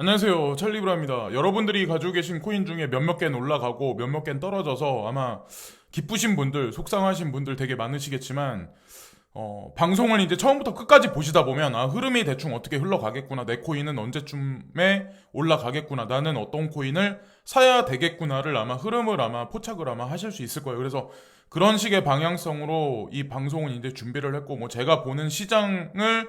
안녕하세요, 찰리브라입니다. 여러분들이 가지고 계신 코인 중에 몇몇 개는 올라가고 몇몇 개는 떨어져서 아마 기쁘신 분들, 속상하신 분들 되게 많으시겠지만 방송을 이제 처음부터 끝까지 보시다 보면 흐름이 대충 어떻게 흘러가겠구나, 내 코인은 언제쯤에 올라가겠구나, 나는 어떤 코인을 사야 되겠구나를 흐름을 포착을 하실 수 있을 거예요. 그래서 그런 식의 방향성으로 이 방송은 이제 준비를 했고, 뭐 제가 보는 시장을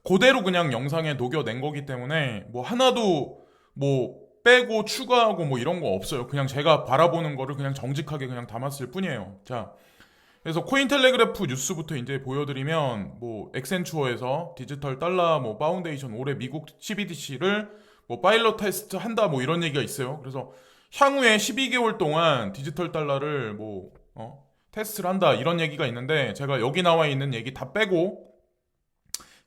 그대로 그냥 영상에 녹여낸 거기 때문에 뭐 하나도 뭐 빼고 추가하고 뭐 이런 거 없어요. 그냥 제가 바라보는 거를 그냥 정직하게 그냥 담았을 뿐이에요. 자, 그래서 코인텔레그래프 뉴스부터 이제 보여드리면, 뭐 엑센추어에서 디지털 달러 뭐 파운데이션 올해 미국 CBDC를 뭐 파일럿 테스트 한다 뭐 이런 얘기가 있어요. 그래서 향후에 12개월 동안 디지털 달러를 뭐 테스트를 한다 이런 얘기가 있는데, 제가 여기 나와 있는 얘기 다 빼고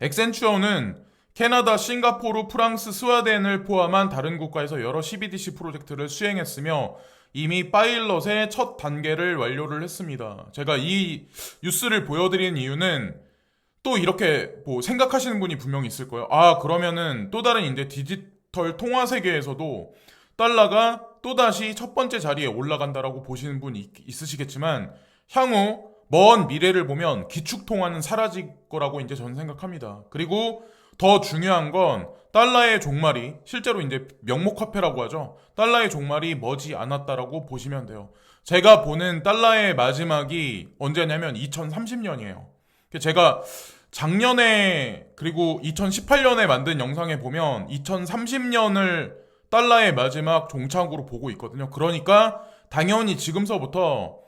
엑센추어는 캐나다, 싱가포르, 프랑스, 스웨덴을 포함한 다른 국가에서 여러 CBDC 프로젝트를 수행했으며 이미 파일럿의 첫 단계를 완료를 했습니다. 제가 이 뉴스를 보여드리는 이유는, 또 이렇게 뭐 생각하시는 분이 분명히 있을 거예요. 그러면은 또 다른 이제 디지털 통화 세계에서도 달러가 또다시 첫 번째 자리에 올라간다라고 보시는 분이 있으시겠지만, 향후 먼 미래를 보면 기축 통화는 사라질 거라고 이제 저는 생각합니다. 그리고 더 중요한 건 달러의 종말이, 실제로 이제 명목화폐라고 하죠. 달러의 종말이 머지 않았다라고 보시면 돼요. 제가 보는 달러의 마지막이 언제냐면 2030년이에요. 제가 작년에 그리고 2018년에 만든 영상에 보면 2030년을 달러의 마지막 종착으로 보고 있거든요. 그러니까 당연히 지금서부터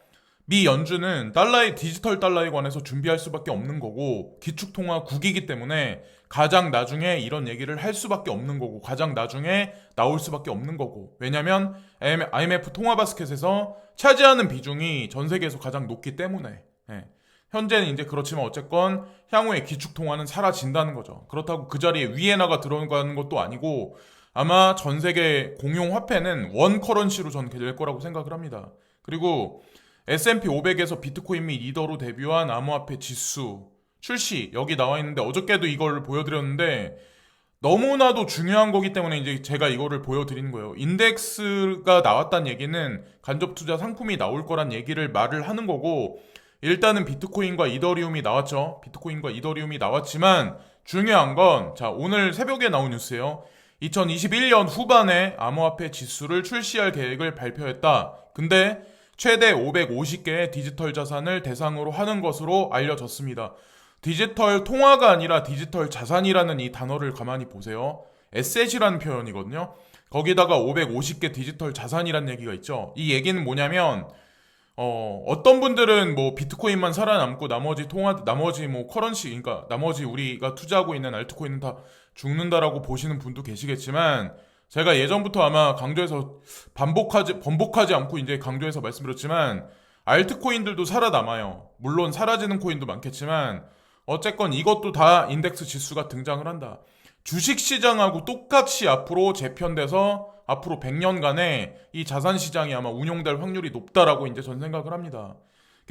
미 연준은 디지털 달러에 관해서 준비할 수밖에 없는 거고, 기축통화국이기 때문에 가장 나중에 이런 얘기를 할 수밖에 없는 거고, 가장 나중에 나올 수밖에 없는 거고. 왜냐면 IMF 통화바스켓에서 차지하는 비중이 전 세계에서 가장 높기 때문에. 예. 현재는 이제 그렇지만 어쨌건 향후에 기축통화는 사라진다는 거죠. 그렇다고 그 자리에 위에나가 들어가는 것도 아니고, 아마 전 세계 공용 화폐는 원 커런시로 전 될 거라고 생각을 합니다. 그리고 S&P 500에서 비트코인 및 이더로 데뷔한 암호화폐 지수 출시, 여기 나와 있는데 어저께도 이걸 보여드렸는데, 너무나도 중요한 거기 때문에 이제 제가 이거를 보여드리는 거예요. 인덱스가 나왔다는 얘기는 간접 투자 상품이 나올 거란 얘기를 말을 하는 거고, 일단은 비트코인과 이더리움이 나왔죠. 비트코인과 이더리움이 나왔지만 중요한 건, 자, 오늘 새벽에 나온 뉴스예요. 2021년 후반에 암호화폐 지수를 출시할 계획을 발표했다. 근데 최대 550개의 디지털 자산을 대상으로 하는 것으로 알려졌습니다. 디지털 통화가 아니라 디지털 자산이라는 이 단어를 가만히 보세요. 에셋이라는 표현이거든요. 거기다가 550개 디지털 자산이라는 얘기가 있죠. 이 얘기는 뭐냐면, 어떤 분들은 뭐 비트코인만 살아남고 나머지 뭐 커런시, 그러니까 나머지 우리가 투자하고 있는 알트코인은 다 죽는다라고 보시는 분도 계시겠지만, 제가 예전부터 아마 강조해서 번복하지 않고 이제 강조해서 말씀드렸지만, 알트코인들도 살아남아요. 물론 사라지는 코인도 많겠지만 어쨌건 이것도 다 인덱스 지수가 등장을 한다. 주식시장하고 똑같이 앞으로 재편돼서 앞으로 100년간의 이 자산시장이 아마 운용될 확률이 높다라고 이제 전 생각을 합니다.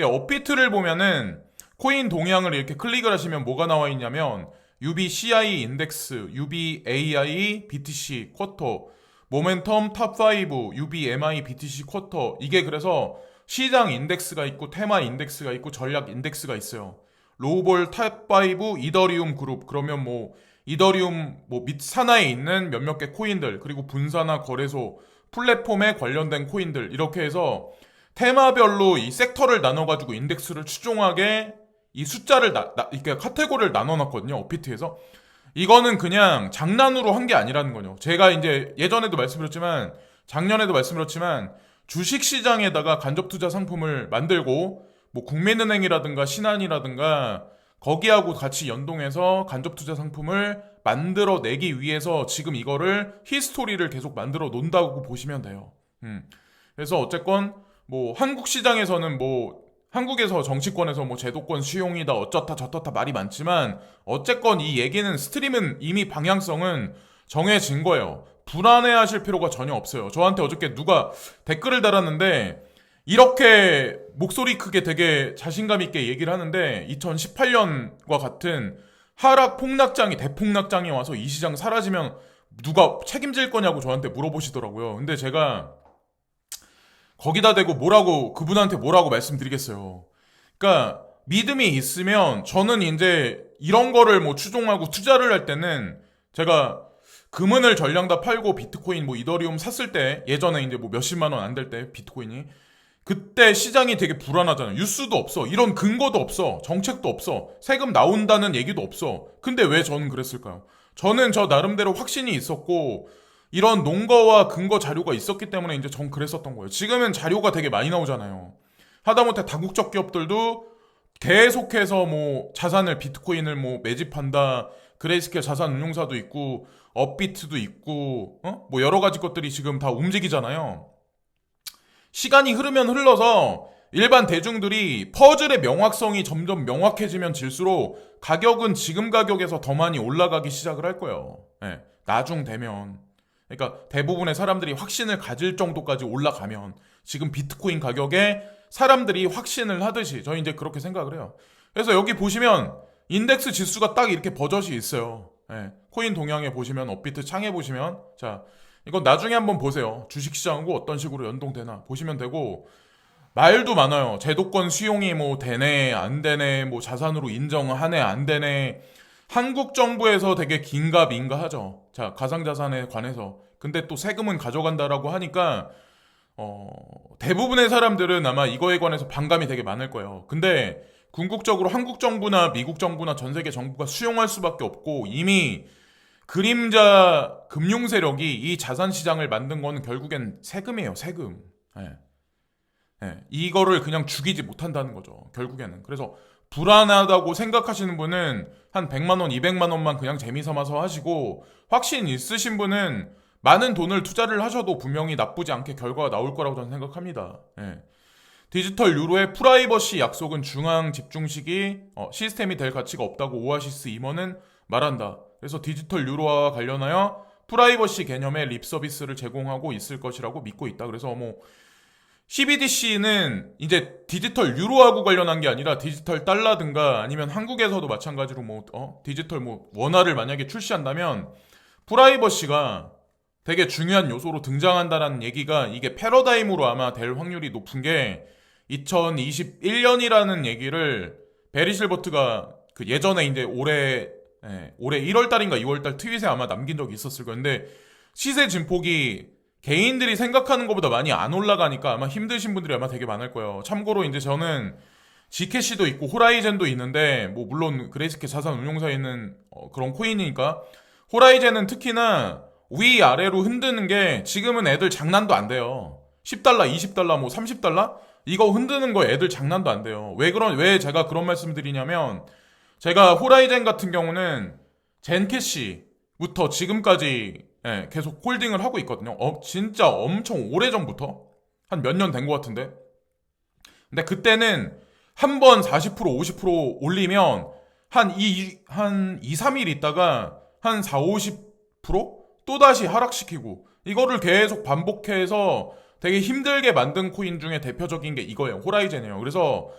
업비트를 보면은 코인 동향을 이렇게 클릭을 하시면 뭐가 나와 있냐면, UBCI 인덱스, UBAI BTC 쿼터, 모멘텀 탑5, UBMI BTC 쿼터, 이게 그래서 시장 인덱스가 있고 테마 인덱스가 있고 전략 인덱스가 있어요. 로우볼 탑5 이더리움 그룹, 그러면 뭐 이더리움 뭐 밑 산하에 있는 몇몇 개 코인들, 그리고 분사나 거래소 플랫폼에 관련된 코인들, 이렇게 해서 테마별로 이 섹터를 나눠가지고 인덱스를 추종하게 이 숫자를 이렇게 카테고리를 나눠놨거든요. 업비트에서. 이거는 그냥 장난으로 한 게 아니라는 거죠. 제가 이제 예전에도 말씀드렸지만, 작년에도 말씀드렸지만, 주식시장에다가 간접투자 상품을 만들고, 뭐 국민은행이라든가 신한이라든가 거기하고 같이 연동해서 간접투자 상품을 만들어내기 위해서 지금 이거를 히스토리를 계속 만들어 놓는다고 보시면 돼요. 그래서 어쨌건 뭐 한국 시장에서는 뭐 한국에서 정치권에서 뭐 제도권 수용이다 어쩌다 저쩌다 말이 많지만, 어쨌건 이 얘기는, 스트림은 이미 방향성은 정해진 거예요. 불안해하실 필요가 전혀 없어요. 저한테 어저께 누가 댓글을 달았는데, 이렇게 목소리 크게 되게 자신감 있게 얘기를 하는데, 2018년과 같은 하락 폭락장이, 대폭락장이 와서 이 시장 사라지면 누가 책임질 거냐고 저한테 물어보시더라고요. 근데 제가 거기다 대고 그분한테 뭐라고 말씀드리겠어요. 그러니까 믿음이 있으면 저는 이제 이런 거를 뭐 추종하고 투자를 할 때는 제가 금은을 전량 다 팔고 비트코인 뭐 이더리움 샀을 때 예전에 이제 뭐 몇십만 원 안 될 때 비트코인이 그때 시장이 되게 불안하잖아요. 뉴스도 없어. 이런 근거도 없어. 정책도 없어. 세금 나온다는 얘기도 없어. 근데 왜 저는 그랬을까요? 저는 저 나름대로 확신이 있었고 이런 논거와 근거 자료가 있었기 때문에 이제 전 그랬었던 거예요. 지금은 자료가 되게 많이 나오잖아요. 하다못해 다국적 기업들도 계속해서 뭐 자산을 비트코인을 뭐 매집한다. 그레이스케일 자산 운용사도 있고 업비트도 있고 뭐 여러 가지 것들이 지금 다 움직이잖아요. 시간이 흐르면 흘러서 일반 대중들이 퍼즐의 명확성이 점점 명확해지면 질수록 가격은 지금 가격에서 더 많이 올라가기 시작을 할 거예요. 예, 나중 되면. 그러니까 대부분의 사람들이 확신을 가질 정도까지 올라가면 지금 비트코인 가격에 사람들이 확신을 하듯이 저희 이제 그렇게 생각을 해요. 그래서 여기 보시면 인덱스 지수가 딱 이렇게 버젓이 있어요. 예, 코인 동향에 보시면 업비트 창에 보시면 자 이건 나중에 한번 보세요. 주식시장하고 어떤 식으로 연동되나 보시면 되고 말도 많아요. 제도권 수용이 뭐 되네 안 되네 뭐 자산으로 인정하네 안 되네 한국 정부에서 되게 긴가민가 하죠. 자 가상자산에 관해서 근데 또 세금은 가져간다라고 하니까 대부분의 사람들은 아마 이거에 관해서 반감이 되게 많을 거예요. 근데 궁극적으로 한국 정부나 미국 정부나 전 세계 정부가 수용할 수밖에 없고 이미 그림자 금융 세력이 이 자산 시장을 만든 거는 결국엔 세금이에요, 세금. 예. 예. 이거를 그냥 죽이지 못한다는 거죠, 결국에는. 그래서 불안하다고 생각하시는 분은 한 100만 원, 200만 원만 그냥 재미삼아서 하시고 확신 있으신 분은 많은 돈을 투자를 하셔도 분명히 나쁘지 않게 결과가 나올 거라고 저는 생각합니다. 예. 디지털 유로의 프라이버시 약속은 중앙 집중식이 시스템이 될 가치가 없다고 오아시스 임원은 말한다. 그래서 디지털 유로와 관련하여 프라이버시 개념의 립 서비스를 제공하고 있을 것이라고 믿고 있다. 그래서 뭐 CBDC는 이제 디지털 유로하고 관련한 게 아니라 디지털 달러든가 아니면 한국에서도 마찬가지로 뭐 디지털 뭐 원화를 만약에 출시한다면 프라이버시가 되게 중요한 요소로 등장한다는 얘기가 이게 패러다임으로 아마 될 확률이 높은 게 2021년이라는 얘기를 베리 실버트가 그 예전에 이제 올해 1월 달인가 2월 달 트윗에 아마 남긴 적이 있었을 건데 시세 진폭이 개인들이 생각하는 것보다 많이 안 올라가니까 아마 힘드신 분들이 아마 되게 많을 거예요. 참고로 이제 저는 지캐시도 있고 호라이젠도 있는데 뭐 물론 그레이스케일 자산 운용사에 있는 그런 코인이니까 호라이젠은 특히나 위아래로 흔드는 게 지금은 애들 장난도 안 돼요. 10달러, 20달러, 뭐 30달러? 이거 흔드는 거 애들 장난도 안 돼요. 왜 제가 그런 말씀 드리냐면 제가 호라이젠 같은 경우는 젠캐시부터 지금까지 계속 홀딩을 하고 있거든요. 진짜 엄청 오래전부터 한 몇 년 된 것 같은데 근데 그때는 한 번 40% 50% 올리면 한 2, 3일 있다가 한 4, 50% 또다시 하락시키고 이거를 계속 반복해서 되게 힘들게 만든 코인 중에 대표적인 게 이거예요. 호라이젠이에요. 그래서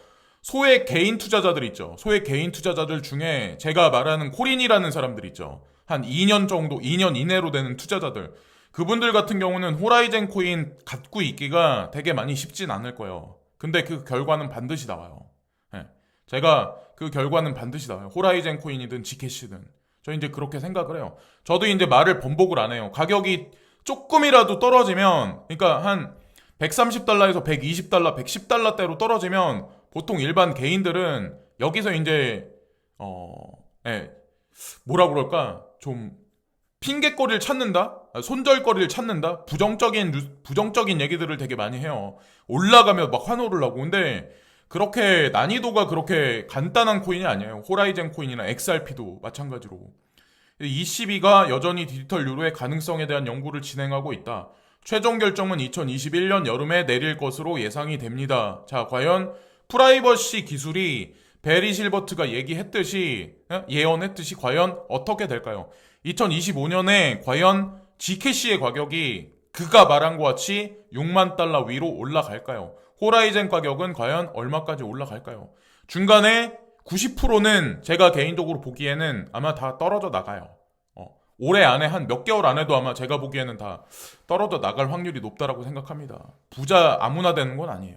소액 개인 투자자들 있죠. 소액 개인 투자자들 중에 제가 말하는 코린이라는 사람들 있죠. 한 2년 정도, 2년 이내로 되는 투자자들. 그분들 같은 경우는 호라이젠 코인 갖고 있기가 되게 많이 쉽진 않을 거예요. 근데 그 결과는 반드시 나와요. 제가 그 결과는 반드시 나와요. 호라이젠 코인이든 지캐시든. 저 이제 그렇게 생각을 해요. 저도 이제 말을 번복을 안 해요. 가격이 조금이라도 떨어지면, 그러니까 한 130달러에서 120달러, 110달러대로 떨어지면 보통 일반 개인들은 여기서 이제 뭐라 그럴까 좀 핑계거리를 찾는다, 손절거리를 찾는다, 부정적인 얘기들을 되게 많이 해요. 올라가면 막 환호를 하고. 근데 그렇게 난이도가 그렇게 간단한 코인이 아니에요. 호라이젠 코인이나 XRP도 마찬가지로. ECB가 여전히 디지털 유로의 가능성에 대한 연구를 진행하고 있다. 최종 결정은 2021년 여름에 내릴 것으로 예상이 됩니다. 자, 과연 프라이버시 기술이 베리 실버트가 예언했듯이 과연 어떻게 될까요? 2025년에 과연 GCash의 가격이 그가 말한 것 같이 6만 달러 위로 올라갈까요? 호라이젠 가격은 과연 얼마까지 올라갈까요? 중간에 90%는 제가 개인적으로 보기에는 아마 다 떨어져 나가요. 올해 안에 한 몇 개월 안에도 아마 제가 보기에는 다 떨어져 나갈 확률이 높다라고 생각합니다. 부자 아무나 되는 건 아니에요.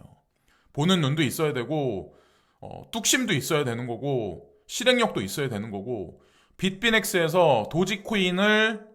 보는 눈도 있어야 되고 뚝심도 있어야 되는 거고 실행력도 있어야 되는 거고 빗비넥스에서 도지코인을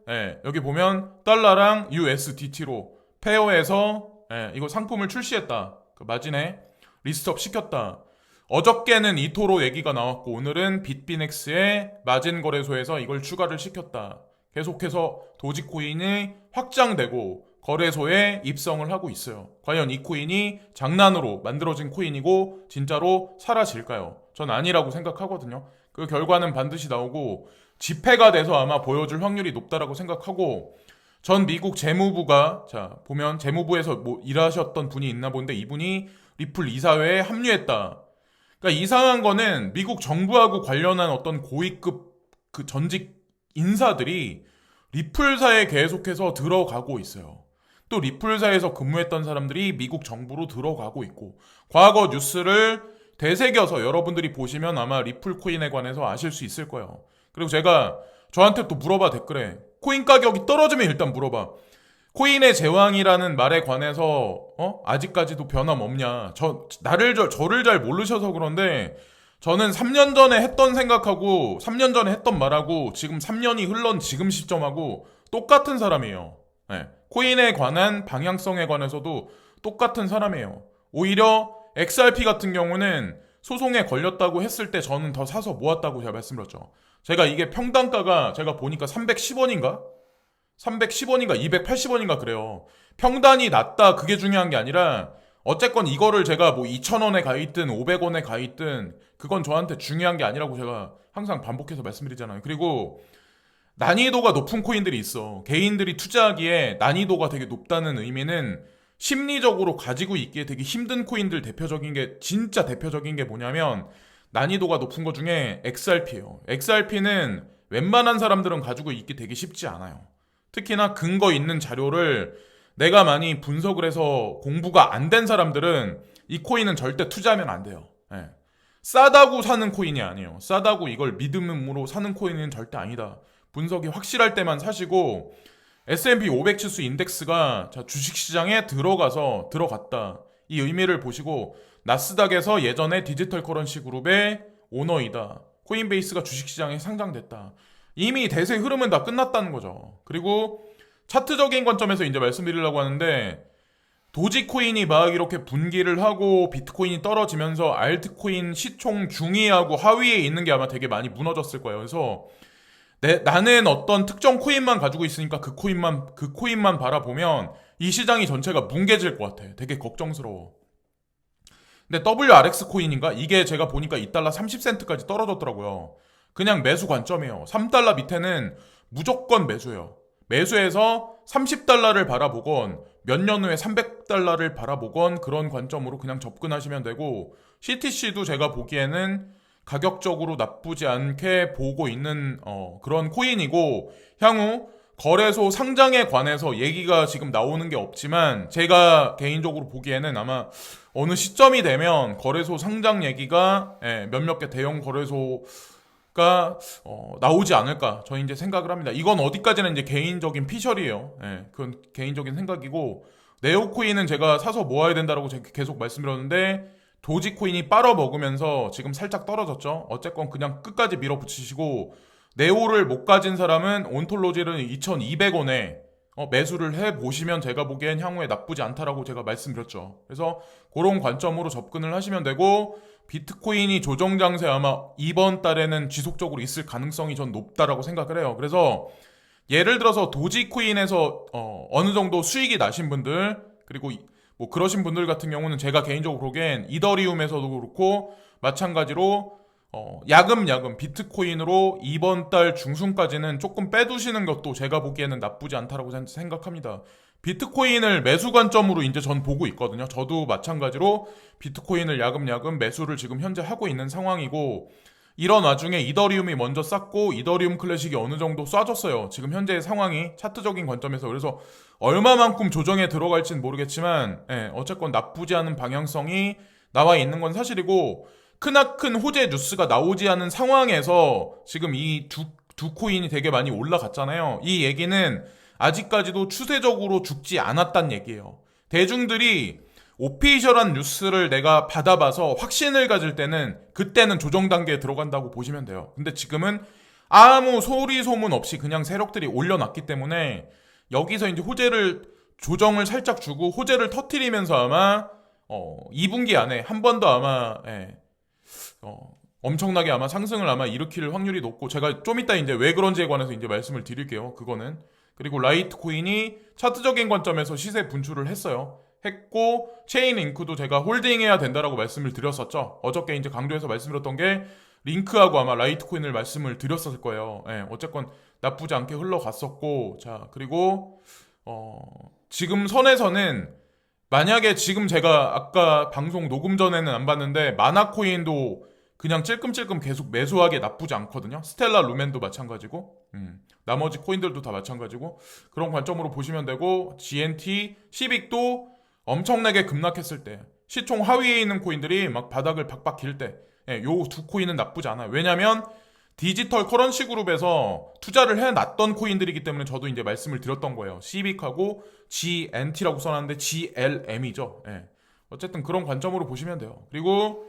여기 보면 달러랑 USDT로 페어해서 이거 상품을 출시했다. 그 마진에 리스트업 시켰다. 어저께는 이토로 얘기가 나왔고 오늘은 빗비넥스의 마진 거래소에서 이걸 추가를 시켰다. 계속해서 도지코인이 확장되고 거래소에 입성을 하고 있어요. 과연 이 코인이 장난으로 만들어진 코인이고 진짜로 사라질까요? 전 아니라고 생각하거든요. 그 결과는 반드시 나오고 집회가 돼서 아마 보여줄 확률이 높다라고 생각하고 전 미국 재무부가 자 보면 재무부에서 뭐 일하셨던 분이 있나 본데 이분이 리플 이사회에 합류했다. 그러니까 이상한 거는 미국 정부하고 관련한 어떤 고위급 그 전직 인사들이 리플사에 계속해서 들어가고 있어요. 또 리플사에서 근무했던 사람들이 미국 정부로 들어가고 있고 과거 뉴스를 되새겨서 여러분들이 보시면 아마 리플 코인에 관해서 아실 수 있을 거예요. 그리고 제가 저한테 또 물어봐 댓글에 코인 가격이 떨어지면 일단 물어봐. 코인의 제왕이라는 말에 관해서 아직까지도 변함 없냐. 저를 잘 모르셔서 그런데 저는 3년 전에 했던 생각하고 3년 전에 했던 말하고 지금 3년이 흘러온 지금 시점하고 똑같은 사람이에요. 네. 코인에 관한 방향성에 관해서도 똑같은 사람이에요. 오히려 XRP 같은 경우는 소송에 걸렸다고 했을 때 저는 더 사서 모았다고 제가 말씀드렸죠. 제가 이게 평단가가 제가 보니까 310원인가? 310원인가 280원인가 그래요. 평단이 낮다 그게 중요한 게 아니라 어쨌건 이거를 제가 뭐 2,000원에 가 있든 500원에 가 있든 그건 저한테 중요한 게 아니라고 제가 항상 반복해서 말씀드리잖아요. 그리고 난이도가 높은 코인들이 있어. 개인들이 투자하기에 난이도가 되게 높다는 의미는 심리적으로 가지고 있기에 되게 힘든 코인들 진짜 대표적인 게 뭐냐면 난이도가 높은 것 중에 XRP예요. XRP는 웬만한 사람들은 가지고 있기 되게 쉽지 않아요. 특히나 근거 있는 자료를 내가 많이 분석을 해서 공부가 안 된 사람들은 이 코인은 절대 투자하면 안 돼요. 예. 싸다고 사는 코인이 아니에요. 싸다고 이걸 믿음으로 사는 코인은 절대 아니다. 분석이 확실할 때만 사시고 S&P 500 지수 인덱스가 주식시장에 들어갔다. 이 의미를 보시고 나스닥에서 예전에 디지털 커런시 그룹의 오너이다. 코인베이스가 주식시장에 상장됐다. 이미 대세 흐름은 다 끝났다는 거죠. 그리고 차트적인 관점에서 이제 말씀드리려고 하는데 도지코인이 막 이렇게 분기를 하고 비트코인이 떨어지면서 알트코인 시총 중위하고 하위에 있는 게 아마 되게 많이 무너졌을 거예요. 그래서 나는 어떤 특정 코인만 가지고 있으니까 그 코인만 바라보면 이 시장이 전체가 뭉개질 것 같아. 되게 걱정스러워. 근데 WRX 코인인가? 이게 제가 보니까 2달러 30센트까지 떨어졌더라고요. 그냥 매수 관점이에요. 3달러 밑에는 무조건 매수예요. 매수해서 30달러를 바라보건 몇 년 후에 300달러를 바라보건 그런 관점으로 그냥 접근하시면 되고 CTC도 제가 보기에는 가격적으로 나쁘지 않게 보고 있는 그런 코인이고 향후 거래소 상장에 관해서 얘기가 지금 나오는 게 없지만 제가 개인적으로 보기에는 아마 어느 시점이 되면 거래소 상장 얘기가 몇몇 개 대형 거래소가 나오지 않을까 저는 이제 생각을 합니다. 이건 어디까지나 이제 개인적인 피셜이에요. 그건 개인적인 생각이고 네오코인은 제가 사서 모아야 된다라고 제가 계속 말씀드렸는데 도지코인이 빨아먹으면서 지금 살짝 떨어졌죠. 어쨌건 그냥 끝까지 밀어붙이시고 네오를 못 가진 사람은 온톨로지를 2,200원에 매수를 해보시면 제가 보기엔 향후에 나쁘지 않다라고 제가 말씀드렸죠. 그래서 그런 관점으로 접근을 하시면 되고 비트코인이 조정 장세 아마 이번 달에는 지속적으로 있을 가능성이 전 높다라고 생각을 해요. 그래서 예를 들어서 도지코인에서 어느 정도 수익이 나신 분들 그리고 뭐 그러신 분들 같은 경우는 제가 개인적으로 보기엔 이더리움에서도 그렇고 마찬가지로 야금야금 비트코인으로 이번 달 중순까지는 조금 빼두시는 것도 제가 보기에는 나쁘지 않다라고 생각합니다. 비트코인을 매수 관점으로 이제 전 보고 있거든요. 저도 마찬가지로 비트코인을 야금야금 매수를 지금 현재 하고 있는 상황이고 이런 와중에 이더리움이 먼저 쌌고 이더리움 클래식이 어느 정도 쏴줬어요. 지금 현재의 상황이 차트적인 관점에서 그래서 얼마만큼 조정에 들어갈지는 모르겠지만 어쨌건 나쁘지 않은 방향성이 나와 있는 건 사실이고 크나큰 호재 뉴스가 나오지 않은 상황에서 지금 이 두 코인이 되게 많이 올라갔잖아요. 이 얘기는 아직까지도 추세적으로 죽지 않았단 얘기예요. 대중들이 오피셜한 뉴스를 내가 받아봐서 확신을 가질 때는 그때는 조정 단계에 들어간다고 보시면 돼요. 근데 지금은 아무 소리 소문 없이 그냥 세력들이 올려놨기 때문에 여기서 이제 호재를 조정을 살짝 주고 호재를 터트리면서 아마 2분기 안에 한 번 더 아마 엄청나게 아마 상승을 아마 일으킬 확률이 높고 제가 좀 이따 이제 왜 그런지에 관해서 이제 말씀을 드릴게요. 그거는. 그리고 라이트코인이 차트적인 관점에서 시세 분출을 했고 체인링크도 제가 홀딩해야 된다라고 말씀을 드렸었죠. 어저께 이제 강조해서 말씀드렸던 게 링크하고 아마 라이트코인을 말씀을 드렸었을 거예요. 어쨌건 나쁘지 않게 흘러갔었고 자 그리고 지금 선에서는 만약에 지금 제가 아까 방송 녹음 전에는 안 봤는데 마나코인도 그냥 찔끔찔끔 계속 매수하기 나쁘지 않거든요. 스텔라 루멘도 마찬가지고 나머지 코인들도 다 마찬가지고 그런 관점으로 보시면 되고 GNT, 시빅도 엄청나게 급락했을 때 시총 하위에 있는 코인들이 막 바닥을 박박 길 때 요 두 코인은 나쁘지 않아요. 왜냐면 디지털 커런시 그룹에서 투자를 해놨던 코인들이기 때문에 저도 이제 말씀을 드렸던 거예요. 시빅하고 GNT라고 써놨는데 GLM이죠. 어쨌든 그런 관점으로 보시면 돼요. 그리고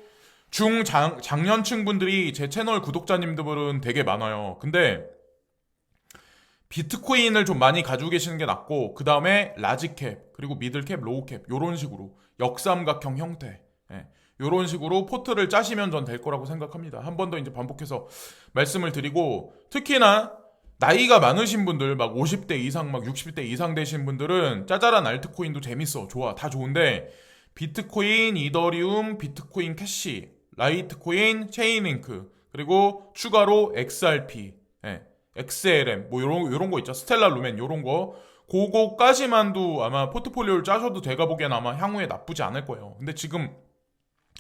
장년층 분들이 제 채널 구독자님들은 되게 많아요. 근데 비트코인을 좀 많이 가지고 계시는 게 낫고 그 다음에 라지캡 그리고 미들캡, 로우캡 요런 식으로 역삼각형 형태 요런 식으로 포트를 짜시면 전 될 거라고 생각합니다. 한 번 더 이제 반복해서 말씀을 드리고 특히나 나이가 많으신 분들 막 50대 이상 막 60대 이상 되신 분들은 짜잘한 알트코인도 재밌어 좋아 다 좋은데 비트코인, 이더리움, 비트코인 캐시, 라이트코인, 체인링크 그리고 추가로 XRP, XLM 뭐 요런 거 있죠. 스텔라 루멘 요런 거 그거까지만도 아마 포트폴리오를 짜셔도 제가 보기엔 아마 향후에 나쁘지 않을 거예요. 근데 지금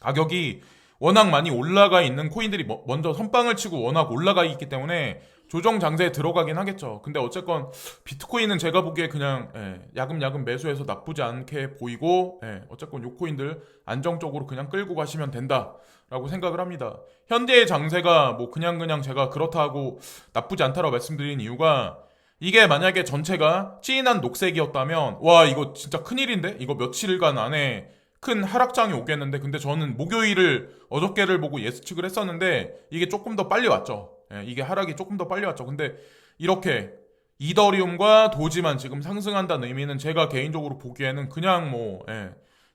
가격이 워낙 많이 올라가 있는 코인들이 먼저 선빵을 치고 워낙 올라가 있기 때문에 조정 장세에 들어가긴 하겠죠. 근데 어쨌건 비트코인은 제가 보기에 그냥 야금야금 매수해서 나쁘지 않게 보이고 어쨌건 요 코인들 안정적으로 그냥 끌고 가시면 된다라고 생각을 합니다. 현재의 장세가 뭐 그냥 제가 그렇다고 나쁘지 않다라고 말씀드린 이유가 이게 만약에 전체가 진한 녹색이었다면 와 이거 진짜 큰일인데? 이거 며칠간 안에 큰 하락장이 오겠는데 근데 저는 목요일을 어저께를 보고 예측을 했었는데 이게 조금 더 빨리 왔죠. 이게 하락이 조금 더 빨리 왔죠. 근데 이렇게 이더리움과 도지만 지금 상승한다는 의미는 제가 개인적으로 보기에는 그냥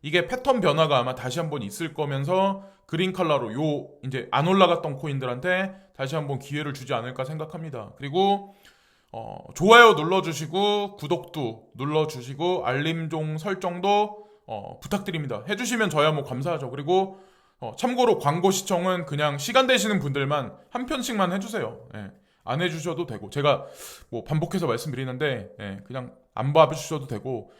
이게 패턴 변화가 아마 다시 한번 있을 거면서 그린 컬러로 요 이제 안 올라갔던 코인들한테 다시 한번 기회를 주지 않을까 생각합니다. 그리고 좋아요 눌러주시고 구독도 눌러주시고 알림종 설정도 부탁드립니다. 해주시면 저야 뭐 감사하죠. 그리고 참고로 광고 시청은 그냥 시간 되시는 분들만 한 편씩만 해주세요. 안 해주셔도 되고 제가 뭐 반복해서 말씀드리는데 그냥 안 봐주셔도 되고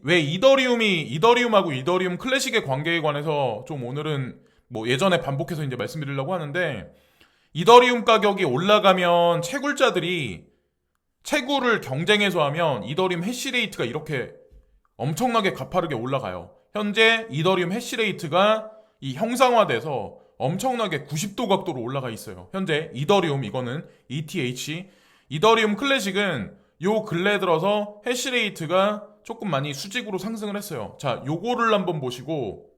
왜 이더리움하고 이더리움 클래식의 관계에 관해서 좀 오늘은 뭐 예전에 반복해서 이제 말씀드리려고 하는데 이더리움 가격이 올라가면 채굴자들이 채굴을 경쟁해서 하면 이더리움 해시레이트가 이렇게 엄청나게 가파르게 올라가요. 현재 이더리움 해시레이트가 이 형상화돼서 엄청나게 90도 각도로 올라가 있어요. 현재 이더리움 이거는 ETH 이더리움 클래식은 요 근래 들어서 해시레이트가 조금 많이 수직으로 상승을 했어요. 자, 요거를 한번 보시고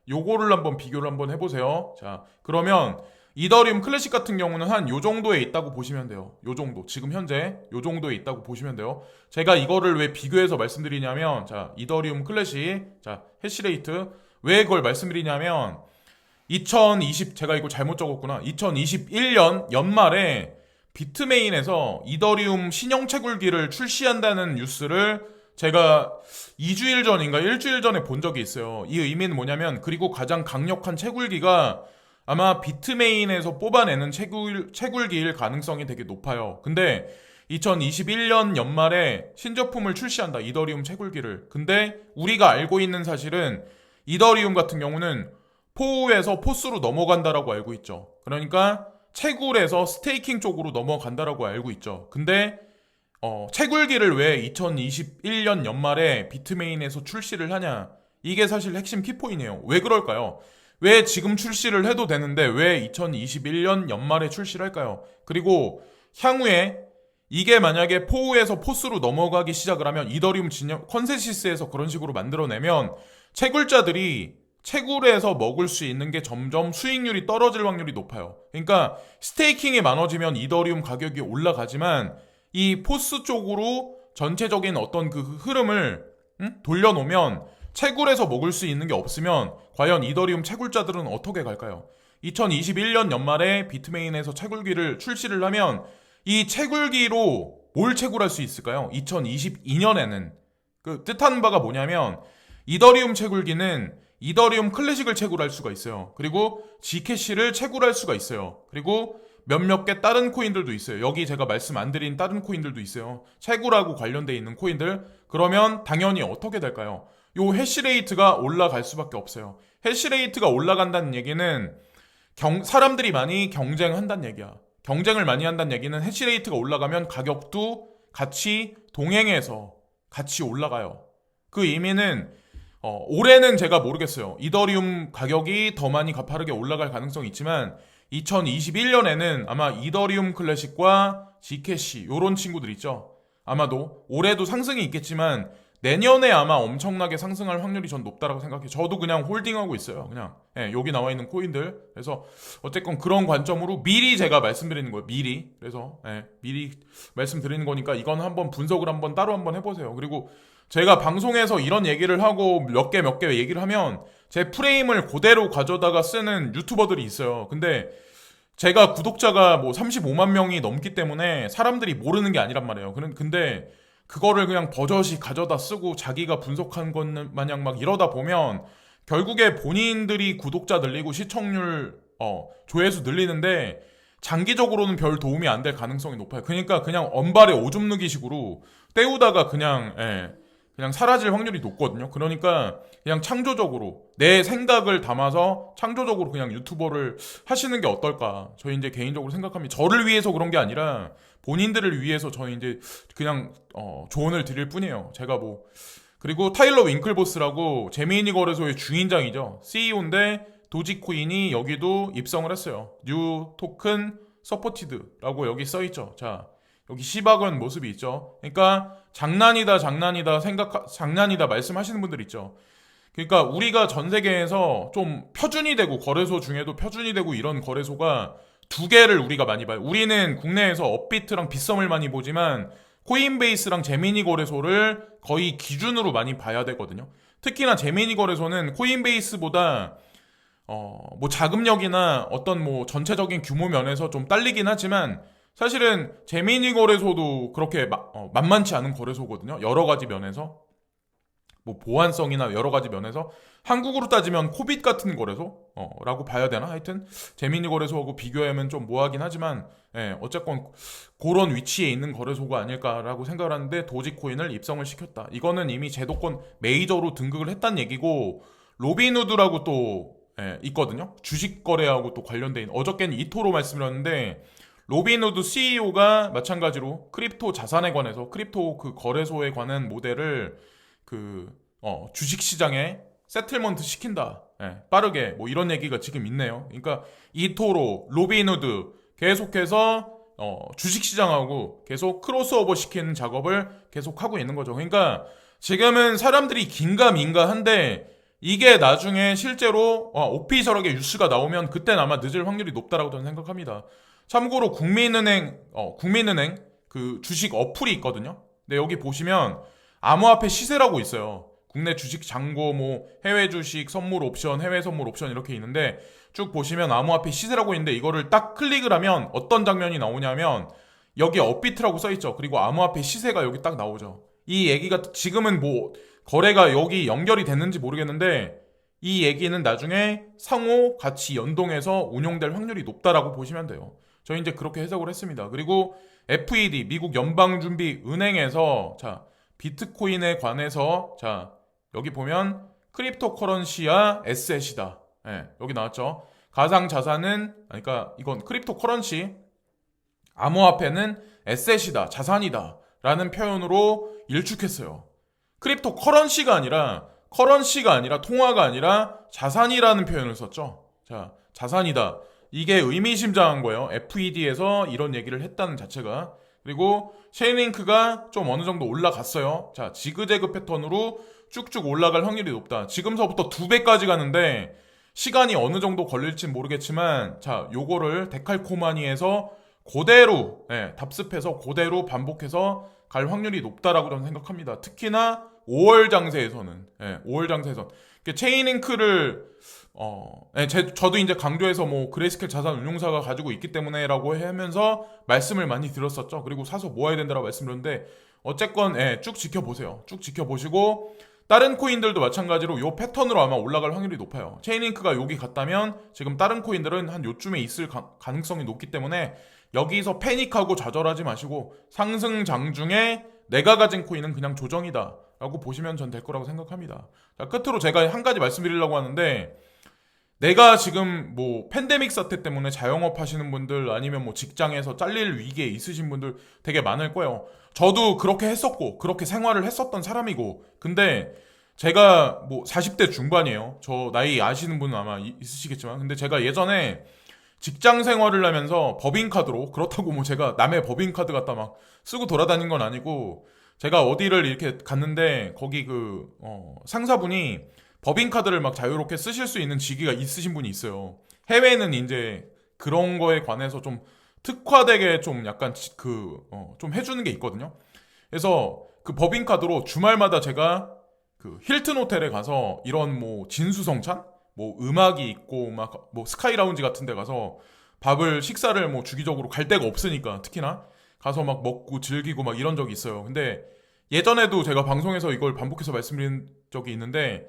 요거를 한번 비교를 한번 해보세요. 자, 그러면 이더리움 클래식 같은 경우는 한 요 정도에 있다고 보시면 돼요. 요 정도. 지금 현재 요 정도에 있다고 보시면 돼요. 제가 이거를 왜 비교해서 말씀드리냐면 자, 이더리움 클래식 자, 해시레이트 왜 그걸 말씀드리냐면 제가 이거 잘못 적었구나. 2021년 연말에 비트메인에서 이더리움 신형 채굴기를 출시한다는 뉴스를 제가 2주일 전인가 1주일 전에 본 적이 있어요. 이 의미는 뭐냐면 그리고 가장 강력한 채굴기가 아마 비트메인에서 뽑아내는 채굴기일 가능성이 되게 높아요. 근데 2021년 연말에 신제품을 출시한다. 이더리움 채굴기를. 근데 우리가 알고 있는 사실은 이더리움 같은 경우는 포우에서 포스로 넘어간다라고 알고 있죠. 그러니까 채굴에서 스테이킹 쪽으로 넘어간다라고 알고 있죠. 근데 채굴기를 왜 2021년 연말에 비트메인에서 출시를 하냐? 이게 사실 핵심 키포인트예요. 왜 그럴까요? 왜 지금 출시를 해도 되는데 왜 2021년 연말에 출시를 할까요? 그리고 향후에 이게 만약에 포우에서 포스로 넘어가기 시작을 하면 이더리움 진영 컨센시스에서 그런 식으로 만들어내면 채굴자들이 채굴에서 먹을 수 있는 게 점점 수익률이 떨어질 확률이 높아요. 그러니까 스테이킹이 많아지면 이더리움 가격이 올라가지만 이 포스 쪽으로 전체적인 어떤 그 흐름을 돌려놓으면 채굴에서 먹을 수 있는 게 없으면 과연 이더리움 채굴자들은 어떻게 갈까요? 2021년 연말에 비트메인에서 채굴기를 출시를 하면 이 채굴기로 뭘 채굴할 수 있을까요? 2022년에는 그 뜻하는 바가 뭐냐면 이더리움 채굴기는 이더리움 클래식을 채굴할 수가 있어요. 그리고 G캐시를 채굴할 수가 있어요. 그리고 몇몇 개 다른 코인들도 있어요. 여기 제가 말씀 안 드린 다른 코인들도 있어요. 채굴하고 관련돼 있는 코인들. 그러면 당연히 어떻게 될까요? 요 해시레이트가 올라갈 수밖에 없어요. 해시레이트가 올라간다는 얘기는 사람들이 많이 경쟁한다는 얘기야. 경쟁을 많이 한다는 얘기는 해시레이트가 올라가면 가격도 같이 동행해서 같이 올라가요. 그 의미는 올해는 제가 모르겠어요. 이더리움 가격이 더 많이 가파르게 올라갈 가능성이 있지만 2021년에는 아마 이더리움 클래식과 G캐시 요런 친구들 있죠. 아마도 올해도 상승이 있겠지만 내년에 아마 엄청나게 상승할 확률이 전 높다라고 생각해요. 저도 그냥 홀딩하고 있어요. 그냥 여기 나와 있는 코인들. 그래서 어쨌건 그런 관점으로 미리 제가 말씀드리는 거예요. 미리. 그래서 미리 말씀드리는 거니까 이건 한번 분석을 한번 따로 한번 해보세요. 그리고 제가 방송에서 이런 얘기를 하고 몇 개 얘기를 하면 제 프레임을 그대로 가져다가 쓰는 유튜버들이 있어요. 근데 제가 구독자가 뭐 35만 명이 넘기 때문에 사람들이 모르는 게 아니란 말이에요. 근데 그거를 그냥 버젓이 가져다 쓰고 자기가 분석한 것 마냥 막 이러다 보면 결국에 본인들이 구독자 늘리고 시청률, 조회수 늘리는데 장기적으로는 별 도움이 안 될 가능성이 높아요. 그러니까 그냥 언발에 오줌 누기 식으로 때우다가 그냥 사라질 확률이 높거든요. 그러니까 그냥 창조적으로 내 생각을 담아서 창조적으로 그냥 유튜버를 하시는 게 어떨까. 저희 이제 개인적으로 생각합니다. 저를 위해서 그런 게 아니라 본인들을 위해서 저희 이제 그냥 조언을 드릴 뿐이에요. 제가 뭐 그리고 타일러 윙클보스라고 재미있니 거래소의 주인장이죠. CEO인데 도지코인이 여기도 입성을 했어요. 뉴 토큰 서포티드라고 여기 써있죠. 자, 여기 시박은 모습이 있죠. 그러니까 장난이다 말씀하시는 분들 있죠. 그러니까 우리가 전 세계에서 좀 표준이 되고 거래소 중에도 표준이 되고 이런 거래소가 두 개를 우리가 많이 봐요. 우리는 국내에서 업비트랑 빗썸을 많이 보지만 코인베이스랑 제미니 거래소를 거의 기준으로 많이 봐야 되거든요. 특히나 제미니 거래소는 코인베이스보다 뭐 자금력이나 어떤 뭐 전체적인 규모 면에서 좀 딸리긴 하지만 사실은 제미니 거래소도 그렇게 만만치 않은 거래소거든요. 여러 가지 면에서 뭐 보안성이나 여러 가지 면에서 한국으로 따지면 코빗 같은 거래소 라고 봐야 되나? 하여튼 제미니 거래소하고 비교하면 좀 뭐하긴 하지만 어쨌건 그런 위치에 있는 거래소가 아닐까라고 생각을 하는데 도지코인을 입성을 시켰다. 이거는 이미 제도권 메이저로 등극을 했다는 얘기고 로빈후드라고 또 있거든요. 주식 거래하고 또 관련된 어저께는 이토로 말씀드렸는데 로빈후드 CEO가 마찬가지로 크립토 자산에 관해서 크립토 그 거래소에 관한 모델을 주식 시장에 세틀먼트 시킨다. 빠르게 뭐 이런 얘기가 지금 있네요. 그러니까 이토로 로빈후드 계속해서 주식 시장하고 계속 크로스오버 시키는 작업을 계속 하고 있는 거죠. 그러니까 지금은 사람들이 긴가민가한데 이게 나중에 실제로 오피셜하게 뉴스가 나오면 그땐 아마 늦을 확률이 높다라고 저는 생각합니다. 참고로 국민은행 그 주식 어플이 있거든요. 근데 여기 보시면 암호화폐 시세라고 있어요. 국내 주식 잔고 뭐 해외 주식 선물 옵션, 해외 선물 옵션 이렇게 있는데 쭉 보시면 암호화폐 시세라고 있는데 이거를 딱 클릭을 하면 어떤 장면이 나오냐면 여기 업비트라고 써있죠. 그리고 암호화폐 시세가 여기 딱 나오죠. 이 얘기가 지금은 뭐 거래가 여기 연결이 됐는지 모르겠는데 이 얘기는 나중에 상호 같이 연동해서 운용될 확률이 높다라고 보시면 돼요. 저희 이제 그렇게 해석을 했습니다. 그리고 FED 미국 연방준비은행에서 자 비트코인에 관해서 자 여기 보면 크립토 커런시와 에셋이다. 여기 나왔죠. 가상 자산은 그러니까 이건 크립토 커런시 암호화폐는 에셋이다. 자산이다. 라는 표현으로 일축했어요. 크립토 커런시가 아니라 통화가 아니라 자산이라는 표현을 썼죠. 자, 자산이다. 이게 의미심장한 거예요. FED에서 이런 얘기를 했다는 자체가. 그리고 체인링크가 좀 어느 정도 올라갔어요. 자, 지그재그 패턴으로 쭉쭉 올라갈 확률이 높다. 지금서부터 2배까지 가는데 시간이 어느 정도 걸릴진 모르겠지만, 자, 요거를 데칼코마니에서 그대로, 답습해서 그대로 반복해서 갈 확률이 높다라고 저는 생각합니다. 특히나 5월 장세에서는, 5월 장세에선. 체인링크를, 저도 이제 강조해서 뭐 그레이스케일 자산 운용사가 가지고 있기 때문에라고 하면서 말씀을 많이 드렸었죠. 그리고 사서 모아야 된다라고 말씀드렸는데, 어쨌건, 쭉 지켜보세요. 쭉 지켜보시고, 다른 코인들도 마찬가지로 요 패턴으로 아마 올라갈 확률이 높아요. 체인링크가 여기 갔다면 지금 다른 코인들은 한 요쯤에 있을 가능성이 높기 때문에 여기서 패닉하고 좌절하지 마시고 상승 장중에 내가 가진 코인은 그냥 조정이다 라고 보시면 전 될 거라고 생각합니다. 자, 끝으로 제가 한 가지 말씀드리려고 하는데, 내가 지금 뭐 팬데믹 사태 때문에 자영업 하시는 분들 아니면 뭐 직장에서 잘릴 위기에 있으신 분들 되게 많을 거예요. 저도 그렇게 했었고 그렇게 생활을 했었던 사람이고, 근데 제가 뭐 40대 중반이에요. 저 나이 아시는 분은 아마 있으시겠지만, 근데 제가 예전에 직장 생활을 하면서 법인카드로, 그렇다고 뭐 제가 남의 법인카드 갖다 막 쓰고 돌아다닌 건 아니고, 제가 어디를 이렇게 갔는데 거기 상사분이 법인카드를 막 자유롭게 쓰실 수 있는 직위가 있으신 분이 있어요. 해외는 이제 그런 거에 관해서 좀 특화되게 좀 약간 좀 해주는 게 있거든요. 그래서 그 법인카드로 주말마다 제가 그 힐튼 호텔에 가서 이런 뭐 진수성찬? 뭐 음악이 있고 막 뭐 스카이 라운지 같은 데 가서 식사를 뭐 주기적으로 갈 데가 없으니까 특히나 가서 막 먹고 즐기고 막 이런 적이 있어요. 근데 예전에도 제가 방송에서 이걸 반복해서 말씀드린 적이 있는데,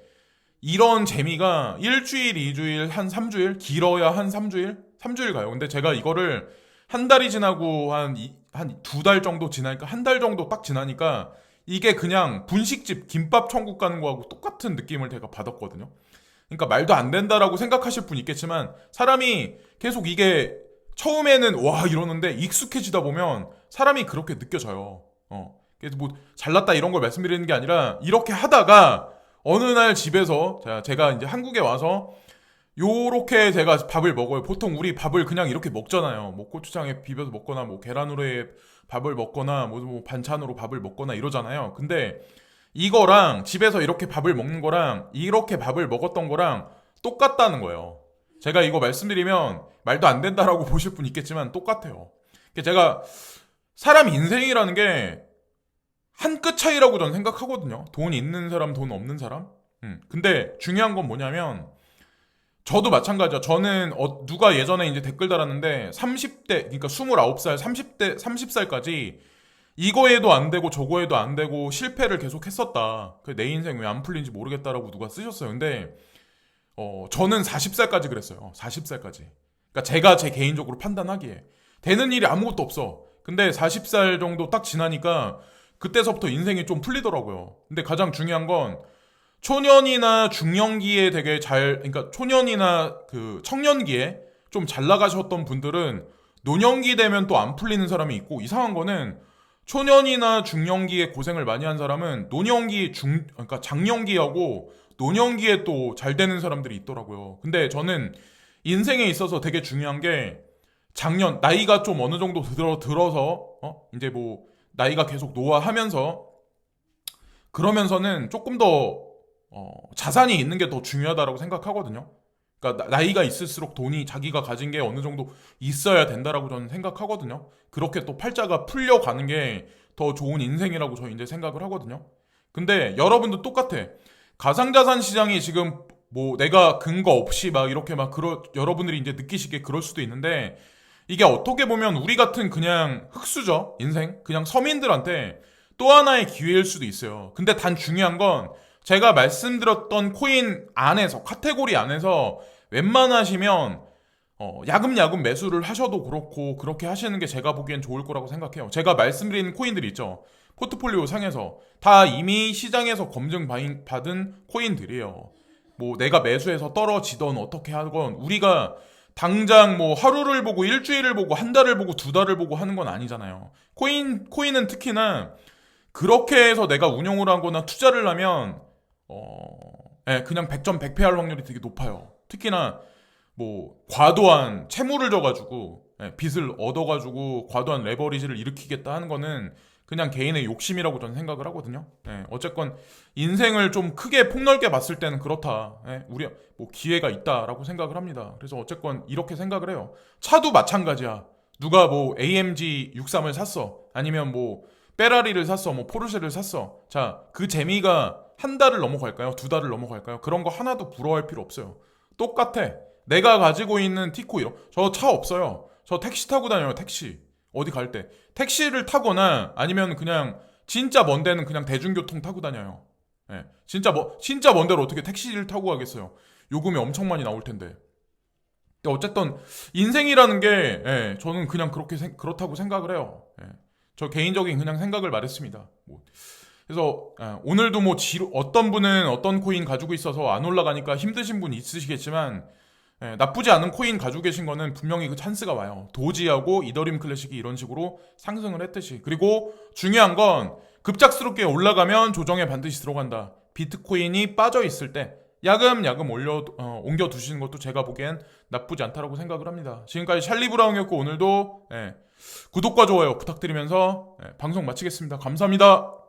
이런 재미가 일주일, 2주일, 한 3주일, 길어야 한 3주일? 3주일 가요. 근데 제가 이거를 한 달이 지나고 한 2달 정도 지나니까, 한 달 정도 딱 지나니까 이게 그냥 분식집 김밥 천국 가는 거하고 똑같은 느낌을 제가 받았거든요. 그러니까 말도 안 된다라고 생각하실 분 있겠지만, 사람이 계속 이게 처음에는 와 이러는데 익숙해지다 보면 사람이 그렇게 느껴져요. 그래서 뭐 잘났다 이런 걸 말씀드리는 게 아니라, 이렇게 하다가 어느 날 집에서 제가 이제 한국에 와서 요렇게 제가 밥을 먹어요. 보통 우리 밥을 그냥 이렇게 먹잖아요. 뭐 고추장에 비벼서 먹거나 뭐 계란후라이에 밥을 먹거나 뭐 반찬으로 밥을 먹거나 이러잖아요. 근데 이거랑 집에서 이렇게 밥을 먹는 거랑 이렇게 밥을 먹었던 거랑 똑같다는 거예요. 제가 이거 말씀드리면 말도 안 된다라고 보실 분 있겠지만 똑같아요. 제가 사람 인생이라는 게 한 끗 차이라고 저는 생각하거든요. 돈 있는 사람, 돈 없는 사람. 근데 중요한 건 뭐냐면, 저도 마찬가지야. 저는 누가 예전에 이제 댓글 달았는데 30대, 그러니까 29살, 30대, 30살까지 이거에도 안 되고 저거에도 안 되고 실패를 계속 했었다. 내 인생 왜 안 풀린지 모르겠다라고 누가 쓰셨어요. 근데 저는 40살까지 그랬어요. 40살까지. 그러니까 제가 제 개인적으로 판단하기에 되는 일이 아무것도 없어. 근데 40살 정도 딱 지나니까 그때서부터 인생이 좀 풀리더라고요. 근데 가장 중요한 건, 초년이나 중년기에 그러니까 초년이나 그 청년기에 좀 잘 나가셨던 분들은 노년기 되면 또 안 풀리는 사람이 있고, 이상한 거는 초년이나 중년기에 고생을 많이 한 사람은 그러니까 장년기하고 노년기에 또 잘 되는 사람들이 있더라고요. 근데 저는 인생에 있어서 되게 중요한 게, 나이가 좀 어느 정도 들어서, 이제 뭐, 나이가 계속 노화하면서, 그러면서는 조금 더 자산이 있는 게 더 중요하다고 생각하거든요. 그러니까 나이가 있을수록 돈이 자기가 가진 게 어느 정도 있어야 된다라고 저는 생각하거든요. 그렇게 또 팔자가 풀려가는 게 더 좋은 인생이라고 저 이제 생각을 하거든요. 근데 여러분도 똑같아. 가상자산 시장이 지금 뭐 내가 근거 없이 막 이렇게 여러분들이 이제 느끼시기에 그럴 수도 있는데, 이게 어떻게 보면 우리 같은 그냥 흙수저 인생, 그냥 서민들한테 또 하나의 기회일 수도 있어요. 근데 단 중요한 건, 제가 말씀드렸던 코인 안에서, 카테고리 안에서 웬만하시면 야금야금 매수를 하셔도 그렇고 그렇게 하시는 게 제가 보기엔 좋을 거라고 생각해요. 제가 말씀드린 코인들이 있죠. 포트폴리오 상에서 다 이미 시장에서 검증받은 코인들이에요. 뭐 내가 매수해서 떨어지던 어떻게 하건, 우리가 당장 뭐 하루를 보고 일주일을 보고 한 달을 보고 2달을 보고 하는 건 아니잖아요. 코인은 특히나 그렇게 해서 내가 운용을 하거나 투자를 하면 그냥 100점 100패 할 확률이 되게 높아요. 특히나 뭐 과도한 채무를 져가지고 빚을 얻어가지고 과도한 레버리지를 일으키겠다 하는 거는 그냥 개인의 욕심이라고 저는 생각을 하거든요. 어쨌건 인생을 좀 크게 폭넓게 봤을 때는 그렇다. 우리 뭐 기회가 있다라고 생각을 합니다. 그래서 어쨌건 이렇게 생각을 해요. 차도 마찬가지야. 누가 뭐 AMG 63을 샀어. 아니면 뭐 페라리를 샀어. 뭐 포르쉐를 샀어. 자, 그 재미가 한 달을 넘어갈까요? 두 달을 넘어갈까요? 그런 거 하나도 부러워할 필요 없어요. 똑같아. 내가 가지고 있는 티코 이런 저 차 없어요. 저 택시 타고 다녀요. 택시. 어디 갈 때. 택시를 타거나 아니면 그냥 진짜 먼 데는 그냥 대중교통 타고 다녀요. 진짜 먼 데로 어떻게 택시를 타고 가겠어요. 요금이 엄청 많이 나올 텐데. 근데 어쨌든 인생이라는 게 저는 그냥 그렇다고 생각을 해요. 저 개인적인 그냥 생각을 말했습니다. 뭐. 그래서 오늘도 뭐 어떤 분은 어떤 코인 가지고 있어서 안 올라가니까 힘드신 분 있으시겠지만 나쁘지 않은 코인 가지고 계신 거는 분명히 그 찬스가 와요. 도지하고 이더리움 클래식이 이런 식으로 상승을 했듯이. 그리고 중요한 건 급작스럽게 올라가면 조정에 반드시 들어간다. 비트코인이 빠져 있을 때 야금야금 옮겨 두시는 것도 제가 보기엔 나쁘지 않다라고 생각을 합니다. 지금까지 찰리 브라운이었고 오늘도 구독과 좋아요 부탁드리면서 방송 마치겠습니다. 감사합니다.